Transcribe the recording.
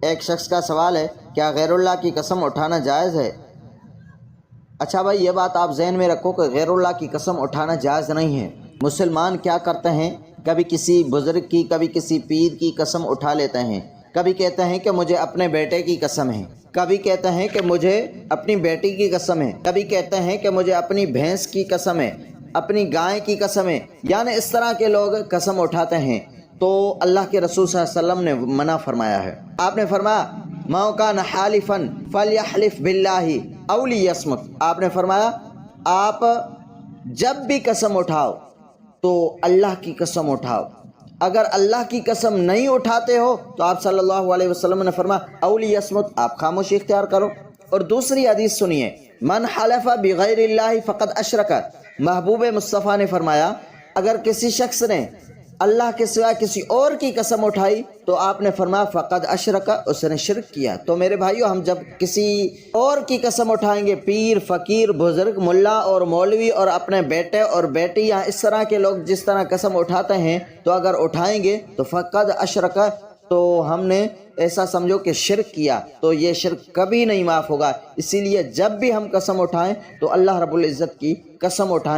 ایک شخص کا سوال ہے، کیا غیر اللہ کی قسم اٹھانا جائز ہے؟ اچھا بھائی، یہ بات آپ ذہن میں رکھو کہ غیر اللہ کی قسم اٹھانا جائز نہیں ہے۔ مسلمان کیا کرتے ہیں، کبھی کسی بزرگ کی، کبھی کسی پیر کی قسم اٹھا لیتے ہیں۔ کبھی کہتے ہیں کہ مجھے اپنے بیٹے کی قسم ہے، کبھی کہتے ہیں کہ مجھے اپنی بیٹی کی قسم ہے، کبھی کہتے ہیں کہ مجھے اپنی بھینس کی قسم ہے، اپنی گائے کی قسم ہے، یعنی اس طرح کے لوگ قسم اٹھاتے ہیں۔ تو اللہ کے رسول صلی اللہ علیہ وسلم نے منع فرمایا ہے۔ آپ نے فرمایا مَن کَانَ حَالِفًا فَلْيَحْلِفْ بِاللَّهِ أَوْ لِيَصْمُتْ۔ آپ نے فرمایا آپ جب بھی قسم اٹھاؤ تو اللہ کی قسم اٹھاؤ، اگر اللہ کی قسم نہیں اٹھاتے ہو تو آپ صلی اللہ علیہ وسلم نے فرمایا أَوْ لِيَصْمُتْ، آپ خاموشی اختیار کرو۔ اور دوسری حدیث سنیے، من حلف بغیر اللہ فقد اشرک۔ محبوب مصطفیٰ نے فرمایا اگر کسی شخص نے اللہ کے سوا کسی اور کی قسم اٹھائی تو آپ نے فرمایا فقد اشرک، اس نے شرک کیا۔ تو میرے بھائیو، ہم جب کسی اور کی قسم اٹھائیں گے، پیر، فقیر، بزرگ، ملا اور مولوی اور اپنے بیٹے اور بیٹی یا اس طرح کے لوگ جس طرح قسم اٹھاتے ہیں، تو اگر اٹھائیں گے تو فقد اشرک، تو ہم نے ایسا سمجھو کہ شرک کیا، تو یہ شرک کبھی نہیں معاف ہوگا۔ اسی لیے جب بھی ہم قسم اٹھائیں تو اللہ رب العزت کی قسم اٹھائیں۔